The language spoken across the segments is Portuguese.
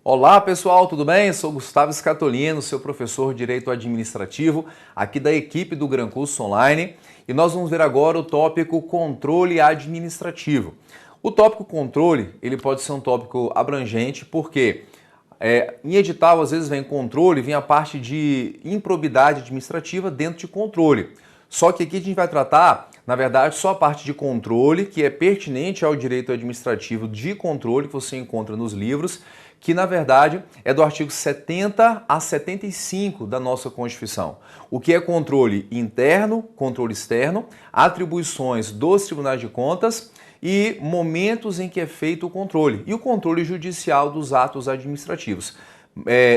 Olá pessoal, tudo bem? Sou Gustavo Scatolino, seu professor de Direito Administrativo, aqui da equipe do Gran Curso Online, e nós vamos ver agora o tópico controle administrativo. O tópico controle, ele pode ser um tópico abrangente, porque em edital às vezes vem controle, vem a parte de improbidade administrativa dentro de controle. Só que aqui a gente vai tratar, na verdade, só a parte de controle, que é pertinente ao direito administrativo de controle, que você encontra nos livros, que na verdade é do artigo 70 a 75 da nossa Constituição. O que é controle interno, controle externo, atribuições dos tribunais de contas e momentos em que é feito o controle. E o controle judicial dos atos administrativos.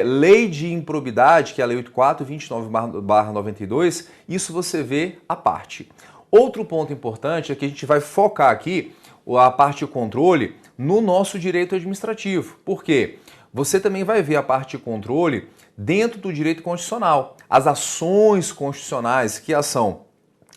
Lei de improbidade, que é a Lei 8429/92, isso você vê à parte. Outro ponto importante é que a gente vai focar aqui a parte de controle no nosso direito administrativo. Por quê? Você também vai ver a parte de controle dentro do direito constitucional. As ações constitucionais, que são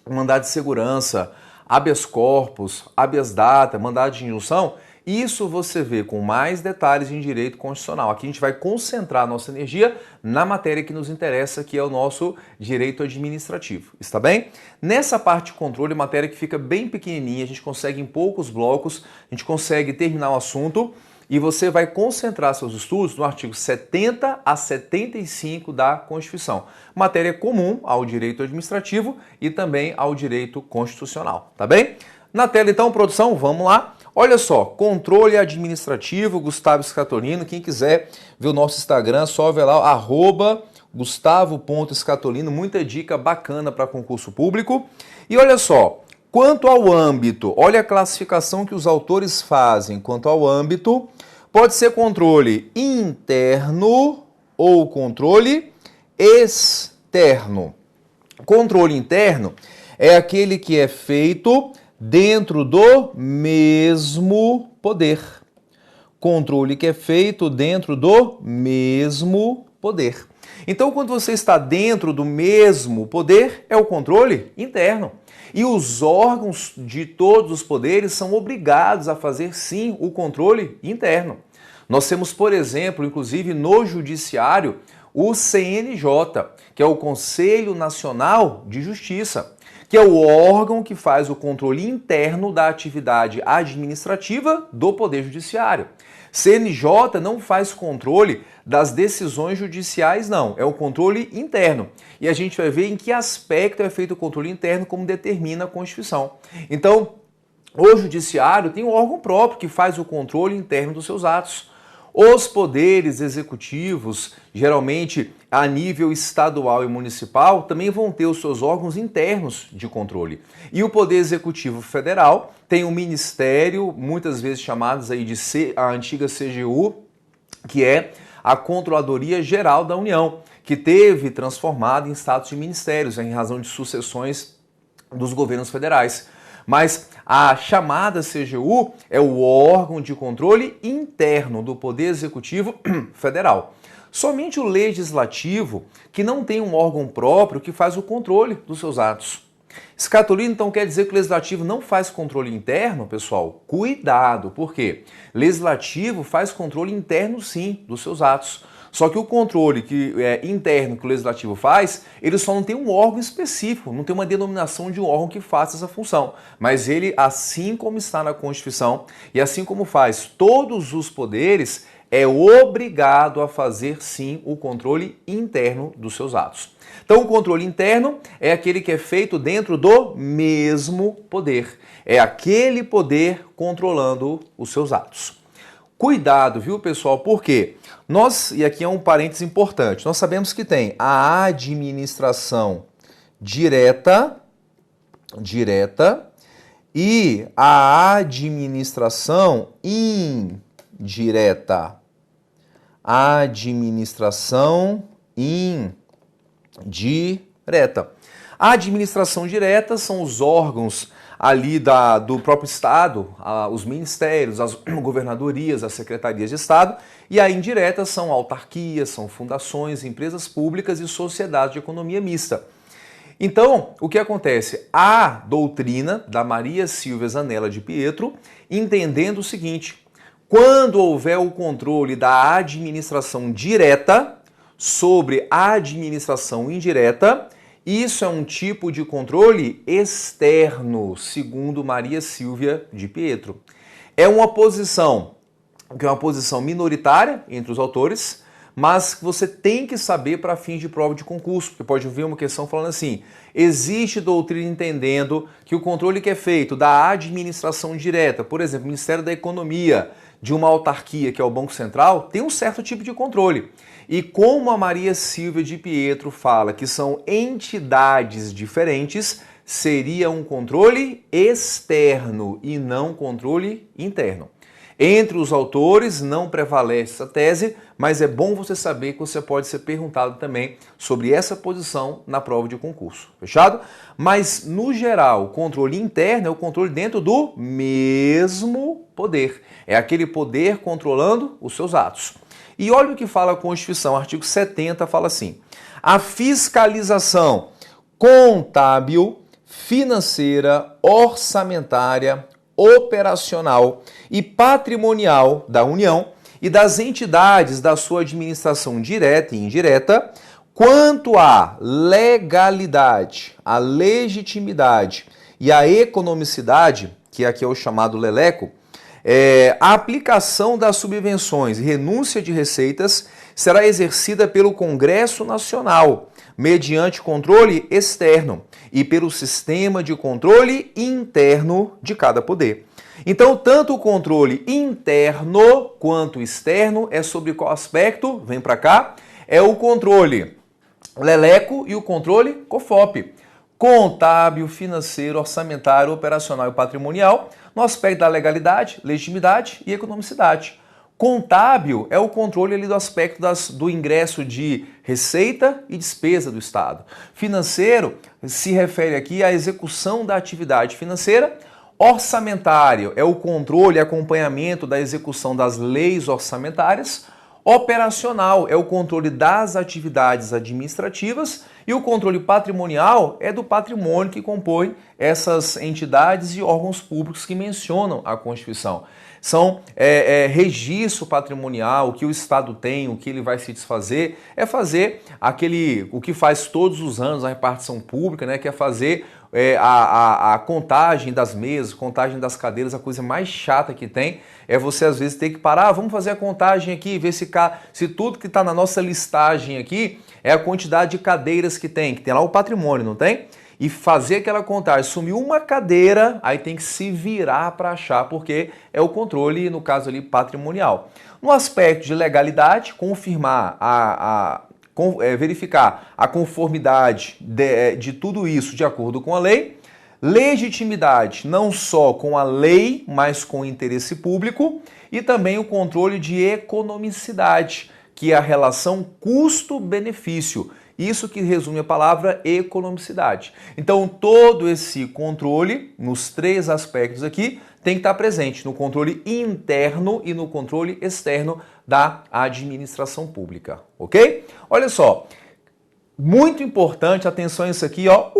mandado de segurança, habeas corpus, habeas data, mandado de injunção, isso você vê com mais detalhes em direito constitucional. Aqui a gente vai concentrar a nossa energia na matéria que nos interessa, que é o nosso direito administrativo. Está bem? Nessa parte de controle, matéria que fica bem pequenininha, a gente consegue em poucos blocos, a gente consegue terminar o assunto e você vai concentrar seus estudos no artigo 70 a 75 da Constituição. Matéria comum ao direito administrativo e também ao direito constitucional. Tá bem? Na tela então, produção, vamos lá. Olha só, controle administrativo, Gustavo Scatolino. Quem quiser ver o nosso Instagram, só ver lá, @gustavo.scatolino. Muita dica bacana para concurso público. E olha só, quanto ao âmbito, olha a classificação que os autores fazem. Quanto ao âmbito, pode ser controle interno ou controle externo. Controle interno é aquele que é feito dentro do mesmo poder. Controle que é feito dentro do mesmo poder. Então, quando você está dentro do mesmo poder, é o controle interno. E os órgãos de todos os poderes são obrigados a fazer, sim, o controle interno. Nós temos, por exemplo, inclusive no Judiciário, o CNJ, que é o Conselho Nacional de Justiça, que é o órgão que faz o controle interno da atividade administrativa do Poder Judiciário. CNJ não faz controle das decisões judiciais, não. É o controle interno. E a gente vai ver em que aspecto é feito o controle interno, como determina a Constituição. Então, o Judiciário tem um órgão próprio que faz o controle interno dos seus atos. Os poderes executivos, geralmente a nível estadual e municipal, também vão ter os seus órgãos internos de controle. E o Poder Executivo Federal tem um ministério, muitas vezes chamados aí de a antiga CGU, que é a Controladoria Geral da União, que teve transformado em status de ministérios em razão de sucessões dos governos federais. Mas a chamada CGU é o órgão de controle interno do Poder Executivo Federal. Somente o Legislativo, que não tem um órgão próprio que faz o controle dos seus atos. Scatolino, então, quer dizer que o Legislativo não faz controle interno, pessoal? Cuidado, por quê? Legislativo faz controle interno, sim, dos seus atos. Só que o controle interno que o Legislativo faz, ele só não tem um órgão específico, não tem uma denominação de um órgão que faça essa função. Mas ele, assim como está na Constituição e assim como faz todos os poderes, é obrigado a fazer, sim, o controle interno dos seus atos. Então, o controle interno é aquele que é feito dentro do mesmo poder. É aquele poder controlando os seus atos. Cuidado, viu, pessoal? Por quê? E aqui é um parênteses importante, nós sabemos que tem a administração direta e a administração indireta. Administração indireta. A administração direta são os órgãos ali do próprio Estado, os ministérios, as governadorias, as secretarias de Estado, e a indireta são autarquias, são fundações, empresas públicas e sociedades de economia mista. Então, o que acontece? A doutrina da Maria Silvia Zanella de Pietro, entendendo o seguinte: Quando houver o controle da administração direta sobre a administração indireta, isso é um tipo de controle externo, segundo Maria Silvia de Pietro. É uma posição que é uma posição minoritária entre os autores, mas que você tem que saber para fins de prova de concurso, porque pode vir uma questão falando assim: existe doutrina entendendo que o controle que é feito da administração direta, por exemplo, Ministério da Economia, de uma autarquia que é o Banco Central, tem um certo tipo de controle. E como a Maria Silvia de Pietro fala que são entidades diferentes, seria um controle externo e não controle interno. Entre os autores não prevalece essa tese, mas é bom você saber que você pode ser perguntado também sobre essa posição na prova de concurso. Fechado? Mas, no geral, o controle interno é o controle dentro do mesmo poder. É aquele poder controlando os seus atos. E olha o que fala a Constituição, artigo 70 fala assim: a fiscalização contábil, financeira, orçamentária, operacional e patrimonial da União e das entidades da sua administração direta e indireta, quanto à legalidade, à legitimidade e à economicidade, que aqui é o chamado leleco, a aplicação das subvenções e renúncia de receitas será exercida pelo Congresso Nacional, mediante controle externo e pelo sistema de controle interno de cada poder. Então, tanto o controle interno quanto externo é sobre qual aspecto? Vem para cá. É o controle leleco e o controle COFOP. Contábil, financeiro, orçamentário, operacional e patrimonial, no aspecto da legalidade, legitimidade e economicidade. Contábil é o controle ali do aspecto do ingresso de receita e despesa do Estado. Financeiro se refere aqui à execução da atividade financeira. Orçamentário é o controle e acompanhamento da execução das leis orçamentárias. Operacional é o controle das atividades administrativas. E o controle patrimonial é do patrimônio que compõe essas entidades e órgãos públicos que mencionam a Constituição. São registro patrimonial, o que o Estado tem, o que ele vai se desfazer, é fazer o que faz todos os anos a repartição pública, né, que é fazer a contagem das mesas, contagem das cadeiras. A coisa mais chata que tem é você às vezes ter que parar, vamos fazer a contagem aqui, ver se tudo que está na nossa listagem aqui é a quantidade de cadeiras que tem lá o patrimônio, não tem? E fazer aquela contagem, sumiu uma cadeira, aí tem que se virar para achar, porque é o controle, no caso ali, patrimonial. No aspecto de legalidade, confirmar, verificar a conformidade de tudo isso de acordo com a lei. Legitimidade, não só com a lei, mas com o interesse público. E também o controle de economicidade, que é a relação custo-benefício. Isso que resume a palavra economicidade. Então, todo esse controle, nos três aspectos aqui, tem que estar presente no controle interno e no controle externo da administração pública, ok? Olha só, muito importante, atenção a isso aqui, ó,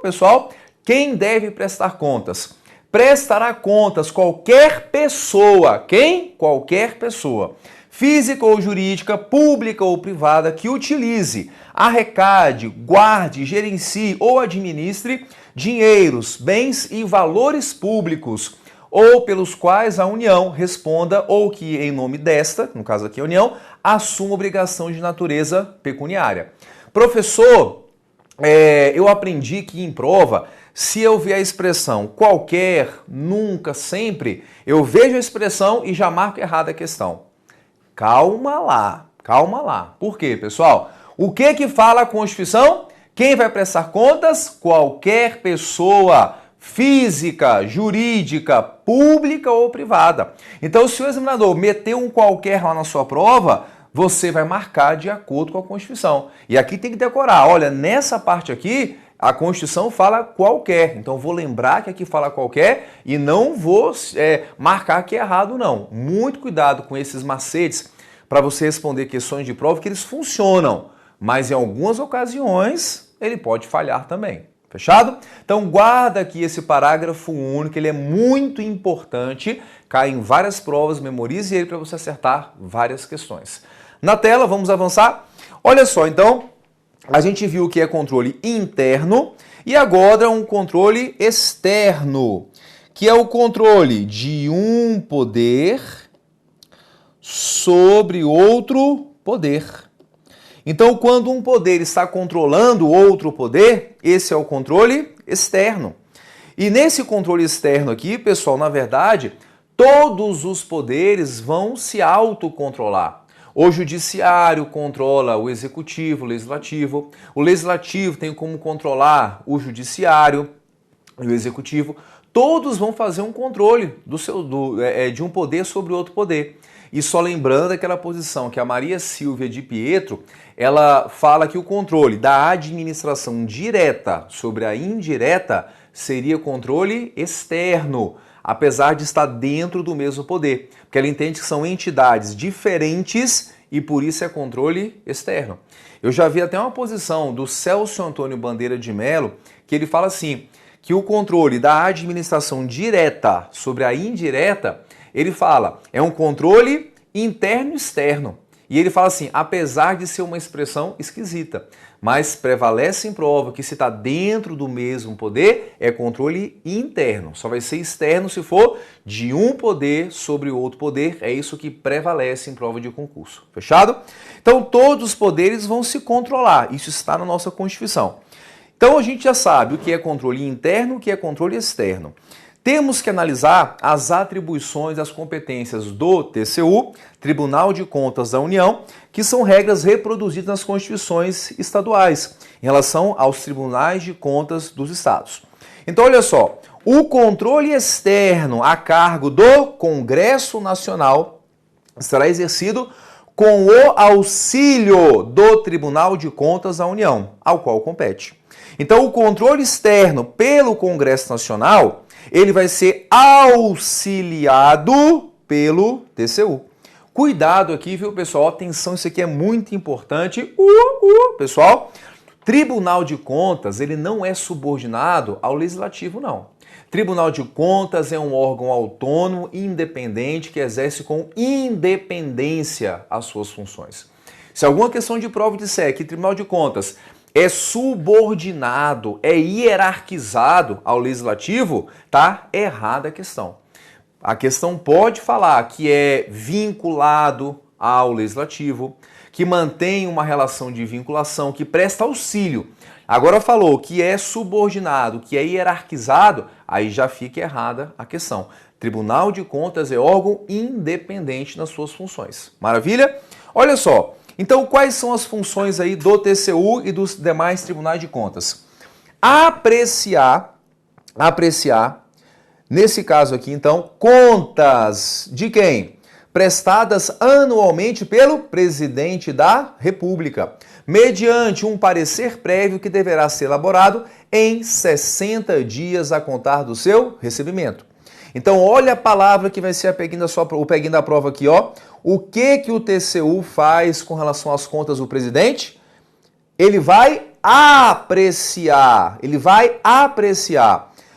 pessoal, quem deve prestar contas? Prestará contas qualquer pessoa, quem? Qualquer pessoa, física ou jurídica, pública ou privada, que utilize, arrecade, guarde, gerencie ou administre dinheiros, bens e valores públicos, ou pelos quais a União responda ou que, em nome desta, no caso aqui a União, assuma obrigação de natureza pecuniária. Professor, eu aprendi que em prova, se eu ver a expressão qualquer, nunca, sempre, eu vejo a expressão e já marco errado a questão. Calma lá, calma lá. Por quê, pessoal? O que fala a Constituição? Quem vai prestar contas? Qualquer pessoa física, jurídica, pública ou privada. Então, se o examinador meter um qualquer lá na sua prova, você vai marcar de acordo com a Constituição. E aqui tem que decorar. Olha, nessa parte aqui, a Constituição fala qualquer. Então, vou lembrar que aqui fala qualquer e não vou marcar que é errado, não. Muito cuidado com esses macetes para você responder questões de prova, que eles funcionam. Mas, em algumas ocasiões, ele pode falhar também. Fechado? Então guarda aqui esse parágrafo único, ele é muito importante, cai em várias provas, memorize ele para você acertar várias questões. Na tela, vamos avançar? Olha só, então, a gente viu que é controle interno e agora um controle externo, que é o controle de um poder sobre outro poder. Então, quando um poder está controlando outro poder, esse é o controle externo. E nesse controle externo aqui, pessoal, na verdade, todos os poderes vão se autocontrolar. O judiciário controla o executivo, o legislativo tem como controlar o judiciário e o executivo. Todos vão fazer um controle de um poder sobre outro poder. E só lembrando aquela posição que a Maria Silvia de Pietro, ela fala que o controle da administração direta sobre a indireta seria controle externo, apesar de estar dentro do mesmo poder, porque ela entende que são entidades diferentes e por isso é controle externo. Eu já vi até uma posição do Celso Antônio Bandeira de Mello, que ele fala assim, que o controle da administração direta sobre a indireta, ele fala, é um controle interno e externo. E ele fala assim, apesar de ser uma expressão esquisita, mas prevalece em prova que se está dentro do mesmo poder, é controle interno. Só vai ser externo se for de um poder sobre o outro poder. É isso que prevalece em prova de concurso. Fechado? Então todos os poderes vão se controlar. Isso está na nossa Constituição. Então a gente já sabe o que é controle interno e o que é controle externo. Temos que analisar as atribuições, as competências do TCU, Tribunal de Contas da União, que são regras reproduzidas nas constituições estaduais, em relação aos tribunais de contas dos estados. Então, olha só, o controle externo a cargo do Congresso Nacional será exercido com o auxílio do Tribunal de Contas da União, ao qual compete. Então, o controle externo pelo Congresso Nacional, ele vai ser auxiliado pelo TCU. Cuidado aqui, viu, pessoal? Atenção, isso aqui é muito importante. Pessoal, Tribunal de Contas, ele não é subordinado ao Legislativo, não. Tribunal de Contas é um órgão autônomo e independente que exerce com independência as suas funções. Se alguma questão de prova disser que Tribunal de Contas é subordinado, é hierarquizado ao Legislativo, tá errada a questão. A questão pode falar que é vinculado ao Legislativo, que mantém uma relação de vinculação, que presta auxílio. Agora falou que é subordinado, que é hierarquizado, aí já fica errada a questão. Tribunal de Contas é órgão independente nas suas funções. Maravilha? Olha só. Então, quais são as funções aí do TCU e dos demais tribunais de contas? Apreciar, nesse caso aqui, então, contas de quem? Prestadas anualmente pelo presidente da República, mediante um parecer prévio que deverá ser elaborado em 60 dias a contar do seu recebimento. Então, olha a palavra que vai ser o peguinho da prova aqui, ó. O que o TCU faz com relação às contas do presidente? Ele vai apreciar.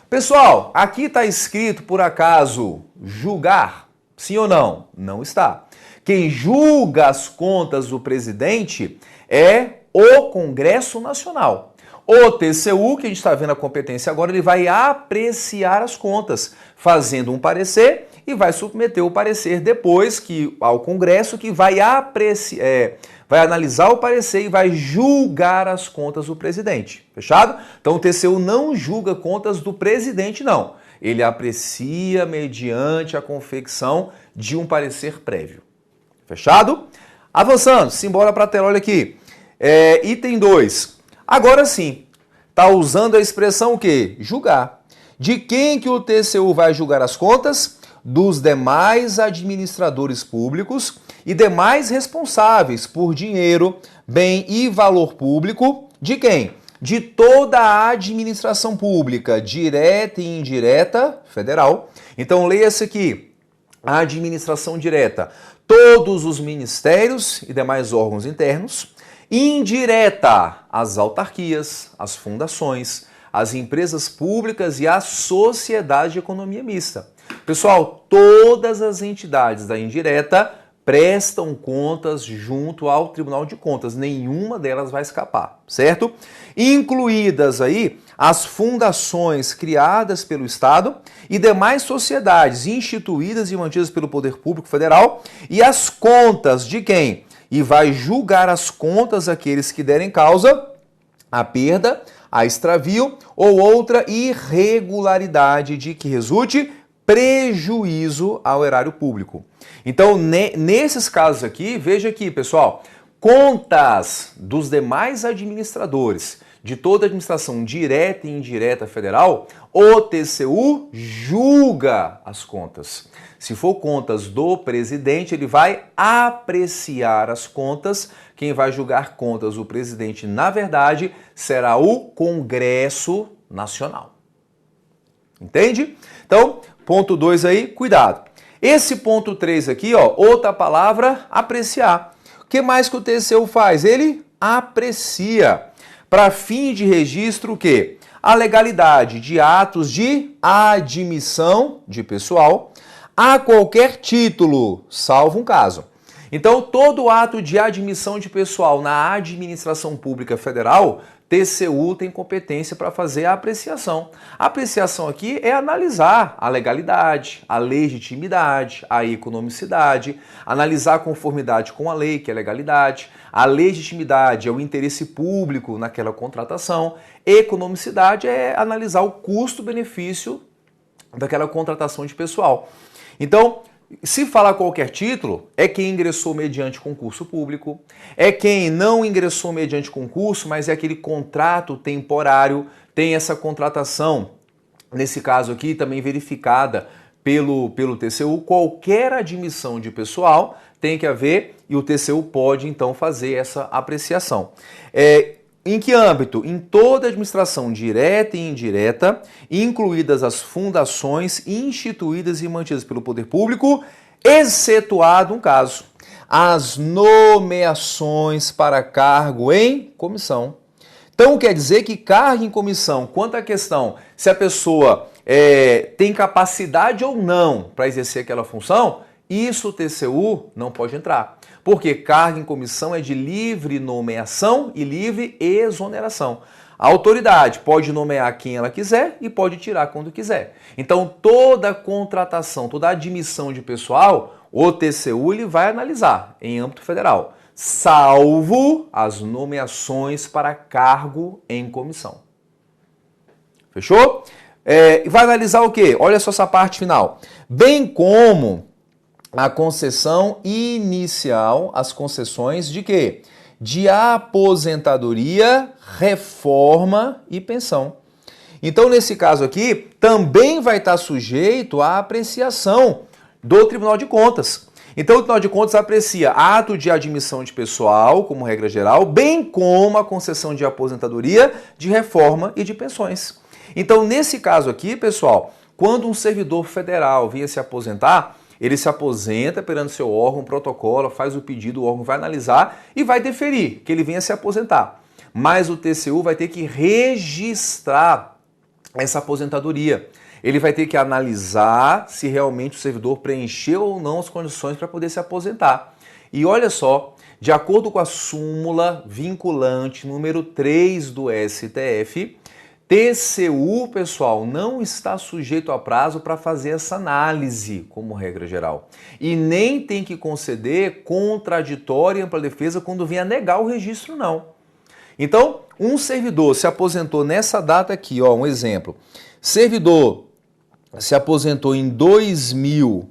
Pessoal, aqui está escrito, por acaso, julgar? Sim ou não? Não está. Quem julga as contas do presidente é o Congresso Nacional. O TCU, que a gente está vendo a competência agora, ele vai apreciar as contas, fazendo um parecer e vai submeter o parecer depois ao Congresso, que vai analisar o parecer e vai julgar as contas do presidente. Fechado? Então o TCU não julga contas do presidente, não. Ele aprecia mediante a confecção de um parecer prévio. Fechado? Avançando, simbora para a tela, olha aqui. Item 2. Agora sim, está usando a expressão o quê? Julgar. De quem que o TCU vai julgar as contas? Dos demais administradores públicos e demais responsáveis por dinheiro, bem e valor público. De quem? De toda a administração pública, direta e indireta, federal. Então leia-se aqui, a administração direta, todos os ministérios e demais órgãos internos. Indireta, as autarquias, as fundações, as empresas públicas e a sociedade de economia mista. Pessoal, todas as entidades da indireta prestam contas junto ao Tribunal de Contas, nenhuma delas vai escapar, certo? Incluídas aí as fundações criadas pelo Estado e demais sociedades instituídas e mantidas pelo Poder Público Federal e as contas de quem? E vai julgar as contas aqueles que derem causa à perda, a extravio ou outra irregularidade de que resulte prejuízo ao erário público. Então, nesses casos aqui, veja aqui, pessoal, contas dos demais administradores de toda a administração direta e indireta federal, o TCU julga as contas. Se for contas do presidente, ele vai apreciar as contas. Quem vai julgar contas do presidente, na verdade, será o Congresso Nacional. Entende? Então, ponto 2 aí, cuidado. Esse ponto 3 aqui, ó, outra palavra, apreciar. O que mais que o TCU faz? Ele aprecia. Para fim de registro, o quê? A legalidade de atos de admissão de pessoal a qualquer título, salvo um caso. Então, todo ato de admissão de pessoal na administração pública federal, TCU tem competência para fazer a apreciação. A apreciação aqui é analisar a legalidade, a legitimidade, a economicidade, analisar a conformidade com a lei, que é a legalidade, a legitimidade é o interesse público naquela contratação, economicidade é analisar o custo-benefício daquela contratação de pessoal. Então, se falar qualquer título, é quem ingressou mediante concurso público, é quem não ingressou mediante concurso, mas é aquele contrato temporário, tem essa contratação, nesse caso aqui, também verificada pelo TCU. Qualquer admissão de pessoal tem que haver e o TCU pode, então, fazer essa apreciação. Em que âmbito? Em toda a administração direta e indireta, incluídas as fundações instituídas e mantidas pelo poder público, excetuado um caso, as nomeações para cargo em comissão. Então quer dizer que cargo em comissão, quanto à questão se a pessoa tem capacidade ou não para exercer aquela função, isso o TCU não pode entrar. Porque cargo em comissão é de livre nomeação e livre exoneração. A autoridade pode nomear quem ela quiser e pode tirar quando quiser. Então, toda contratação, toda admissão de pessoal, o TCU ele vai analisar em âmbito federal, salvo as nomeações para cargo em comissão. Fechou? Vai analisar o quê? Olha só essa parte final. Bem como a concessão inicial, as concessões de quê? De aposentadoria, reforma e pensão. Então, nesse caso aqui, também vai estar sujeito à apreciação do Tribunal de Contas. Então, o Tribunal de Contas aprecia ato de admissão de pessoal, como regra geral, bem como a concessão de aposentadoria, de reforma e de pensões. Então, nesse caso aqui, pessoal, quando um servidor federal vier se aposentar, ele se aposenta perante seu órgão, protocolo, faz o pedido, o órgão vai analisar e vai deferir que ele venha se aposentar. Mas o TCU vai ter que registrar essa aposentadoria. Ele vai ter que analisar se realmente o servidor preencheu ou não as condições para poder se aposentar. E olha só, de acordo com a súmula vinculante número 3 do STF, TCU, pessoal, não está sujeito a prazo para fazer essa análise, como regra geral. E nem tem que conceder contraditória e ampla defesa quando vier a negar o registro, não. Então, um servidor se aposentou nessa data aqui, ó, um exemplo. Servidor se aposentou em 2000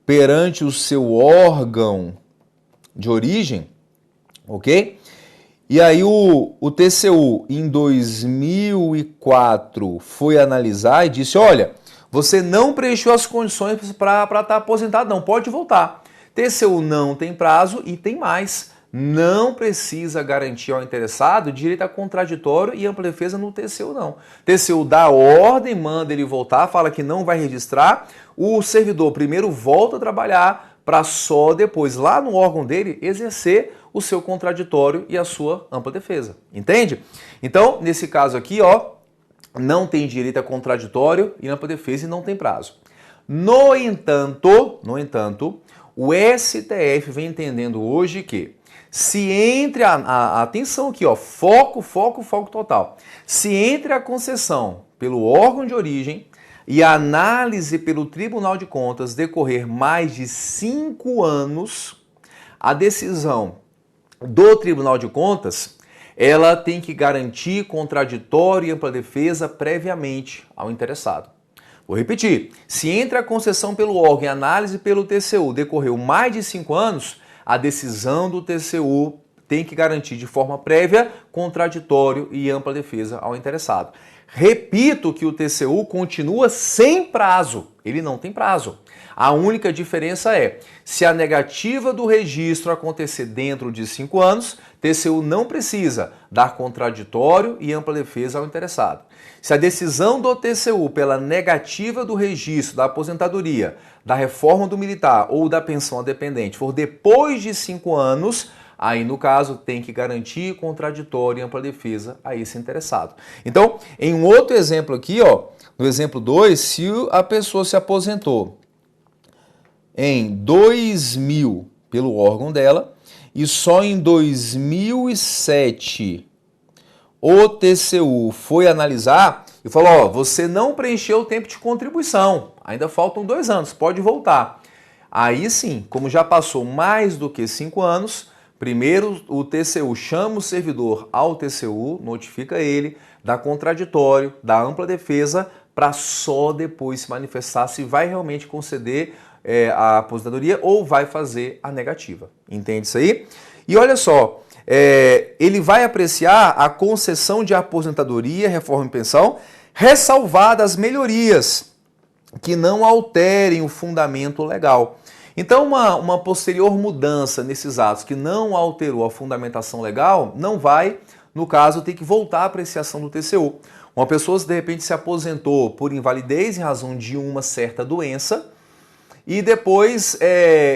perante o seu órgão de origem, ok? E aí o TCU, em 2004, foi analisar e disse, olha, você não preencheu as condições para estar aposentado, não, pode voltar. TCU não tem prazo e tem mais. Não precisa garantir ao interessado direito a contraditório e ampla defesa no TCU, não. TCU dá ordem, manda ele voltar, fala que não vai registrar, o servidor primeiro volta a trabalhar para só depois, lá no órgão dele, exercer o seu contraditório e a sua ampla defesa. Entende? Então, nesse caso aqui, ó, não tem direito a contraditório e ampla defesa e não tem prazo. No entanto, o STF vem entendendo hoje que se entre atenção aqui, ó, foco total. Se entre a concessão pelo órgão de origem e a análise pelo Tribunal de Contas decorrer mais de 5 anos, a decisão do Tribunal de Contas, ela tem que garantir contraditório e ampla defesa previamente ao interessado. Vou repetir, se entre a concessão pelo órgão e a análise pelo TCU decorreu mais de 5 anos, a decisão do TCU tem que garantir de forma prévia contraditório e ampla defesa ao interessado. Repito que o TCU continua sem prazo, ele não tem prazo. A única diferença é, se a negativa do registro acontecer dentro de 5 anos, TCU não precisa dar contraditório e ampla defesa ao interessado. Se a decisão do TCU pela negativa do registro da aposentadoria, da reforma do militar ou da pensão a dependente for depois de 5 anos, aí no caso tem que garantir contraditório e ampla defesa a esse interessado. Então, em um outro exemplo aqui, ó, no exemplo 2, se a pessoa se aposentou em 2000 pelo órgão dela e só em 2007 o TCU foi analisar e falou, ó, você não preencheu o tempo de contribuição, ainda faltam 2 anos, pode voltar. Aí sim, como já passou mais do que 5 anos, primeiro o TCU chama o servidor ao TCU, notifica ele, dá contraditório, dá ampla defesa, para só depois se manifestar se vai realmente conceder a aposentadoria ou vai fazer a negativa. Entende isso aí? E olha só, ele vai apreciar a concessão de aposentadoria, reforma e pensão, ressalvadas melhorias que não alterem o fundamento legal. Então, uma posterior mudança nesses atos que não alterou a fundamentação legal, não vai, no caso, ter que voltar à apreciação do TCU. Uma pessoa, de repente, se aposentou por invalidez em razão de uma certa doença, e depois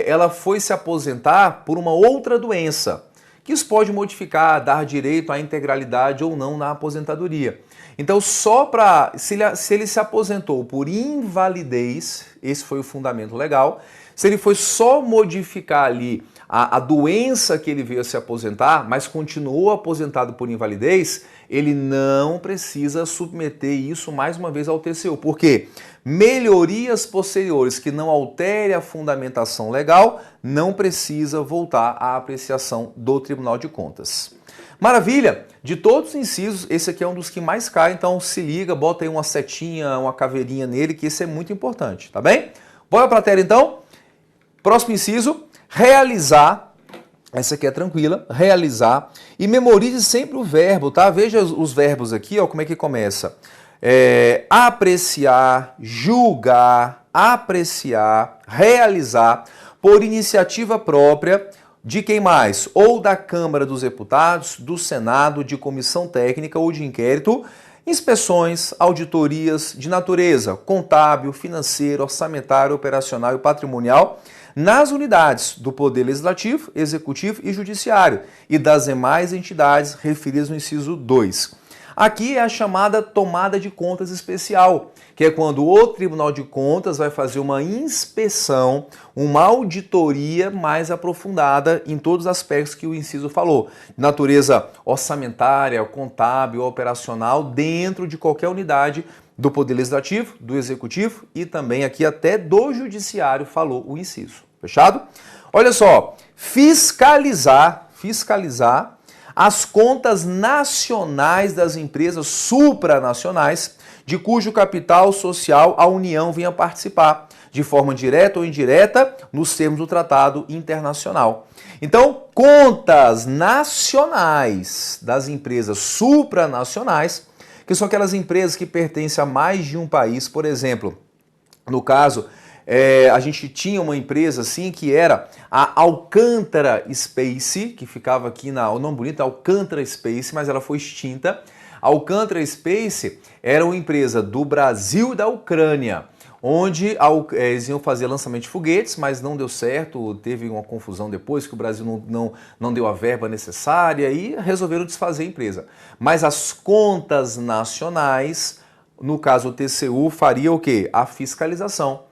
ela foi se aposentar por uma outra doença, que isso pode modificar, dar direito à integralidade ou não na aposentadoria. Então, se ele se aposentou por invalidez, esse foi o fundamento legal, se ele foi só modificar ali a doença que ele veio a se aposentar, mas continuou aposentado por invalidez, ele não precisa submeter isso mais uma vez ao TCU. Por quê? Melhorias posteriores que não alterem a fundamentação legal, não precisa voltar à apreciação do Tribunal de Contas. Maravilha! De todos os incisos, esse aqui é um dos que mais cai, então se liga, bota aí uma setinha, uma caveirinha nele, que esse é muito importante, tá bem? Bora para a tela então? Próximo inciso, realizar, essa aqui é tranquila, realizar, e memorize sempre o verbo, tá? Veja os verbos aqui, ó, como é que começa. Apreciar, julgar, apreciar, realizar, por iniciativa própria, de quem mais? Ou da Câmara dos Deputados, do Senado, de comissão técnica ou de inquérito, inspeções, auditorias de natureza contábil, financeiro, orçamentário, operacional e patrimonial, nas unidades do Poder Legislativo, Executivo e Judiciário e das demais entidades referidas no inciso 2. Aqui é a chamada tomada de contas especial, que é quando o Tribunal de Contas vai fazer uma inspeção, uma auditoria mais aprofundada em todos os aspectos que o inciso falou, natureza orçamentária, contábil, operacional, dentro de qualquer unidade do Poder Legislativo, do Executivo e também aqui até do Judiciário falou o inciso. Fechado? Olha só, fiscalizar as contas nacionais das empresas supranacionais de cujo capital social a União venha participar, de forma direta ou indireta, nos termos do Tratado Internacional. Então, contas nacionais das empresas supranacionais, que são aquelas empresas que pertencem a mais de um país, por exemplo, no caso, a gente tinha uma empresa assim que era a Alcântara Space, que ficava aqui o nome bonito é Alcântara Space, mas ela foi extinta. A Alcântara Space era uma empresa do Brasil e da Ucrânia, onde eles iam fazer lançamento de foguetes, mas não deu certo, teve uma confusão depois que o Brasil não deu a verba necessária e resolveram desfazer a empresa. Mas as contas nacionais no caso o TCU faria o quê? A fiscalização.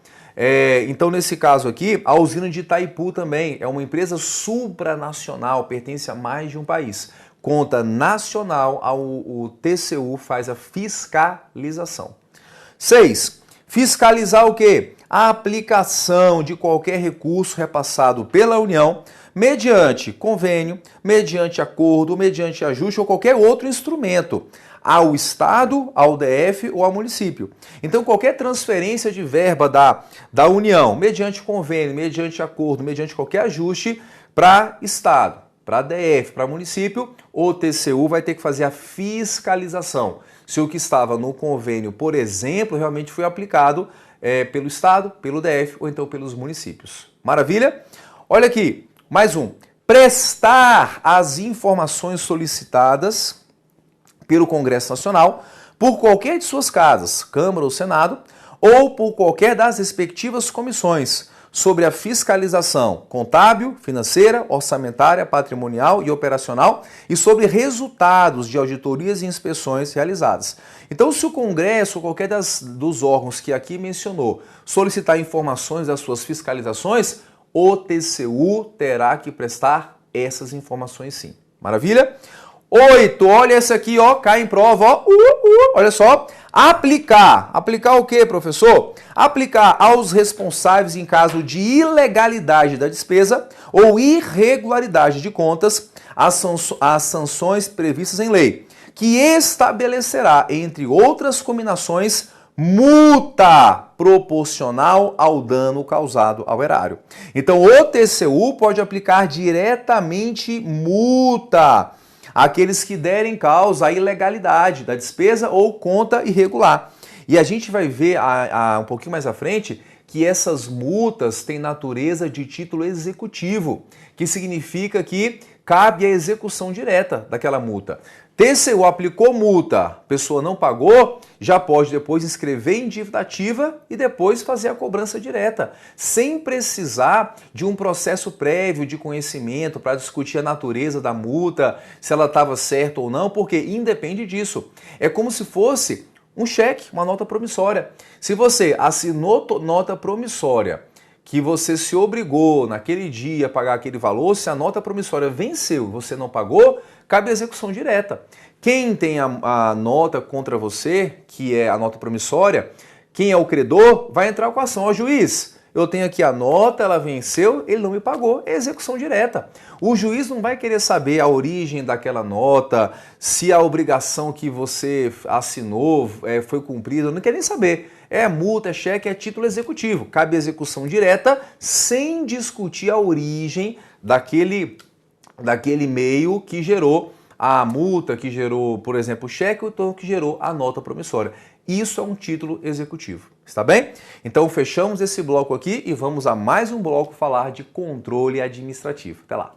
Então, nesse caso aqui, a usina de Itaipu também é uma empresa supranacional, pertence a mais de um país. Conta nacional, o TCU faz a fiscalização. 6. Fiscalizar o quê? A aplicação de qualquer recurso repassado pela União mediante convênio, mediante acordo, mediante ajuste ou qualquer outro instrumento ao Estado, ao DF ou ao município. Então, qualquer transferência de verba da União, mediante convênio, mediante acordo, mediante qualquer ajuste para Estado, para DF, para município, o TCU vai ter que fazer a fiscalização. Se o que estava no convênio, por exemplo, realmente foi aplicado pelo Estado, pelo DF ou então pelos municípios. Maravilha? Olha aqui, mais um. Prestar as informações solicitadas pelo Congresso Nacional, por qualquer de suas casas, Câmara ou Senado, ou por qualquer das respectivas comissões, sobre a fiscalização contábil, financeira, orçamentária, patrimonial e operacional e sobre resultados de auditorias e inspeções realizadas. Então, se o Congresso ou qualquer dos órgãos que aqui mencionou solicitar informações das suas fiscalizações, o TCU terá que prestar essas informações sim. Maravilha? 8, olha essa aqui, ó, cai em prova, ó, olha só. Aplicar. Aplicar o quê, professor? Aplicar aos responsáveis em caso de ilegalidade da despesa ou irregularidade de contas as sanções previstas em lei, que estabelecerá, entre outras combinações, multa proporcional ao dano causado ao erário. Então, o TCU pode aplicar diretamente multa àqueles que derem causa à ilegalidade da despesa ou conta irregular. E a gente vai ver um pouquinho mais à frente que essas multas têm natureza de título executivo, que significa que cabe a execução direta daquela multa. TCU aplicou multa, pessoa não pagou, já pode depois inscrever em dívida ativa e depois fazer a cobrança direta, sem precisar de um processo prévio de conhecimento para discutir a natureza da multa, se ela estava certa ou não, porque independe disso. É como se fosse um cheque, uma nota promissória. Se você assinou nota promissória, que você se obrigou naquele dia a pagar aquele valor, se a nota promissória venceu e você não pagou, cabe a execução direta. Quem tem a nota contra você, que é a nota promissória, quem é o credor, vai entrar com a ação. Ó, juiz, eu tenho aqui a nota, ela venceu, ele não me pagou, é execução direta. O juiz não vai querer saber a origem daquela nota, se a obrigação que você assinou foi cumprida, não quer nem saber. É multa, é cheque, é título executivo. Cabe execução direta sem discutir a origem daquele meio que gerou a multa, que gerou, por exemplo, o cheque, ou então que gerou a nota promissória. Isso é um título executivo, está bem? Então fechamos esse bloco aqui e vamos a mais um bloco falar de controle administrativo. Até lá!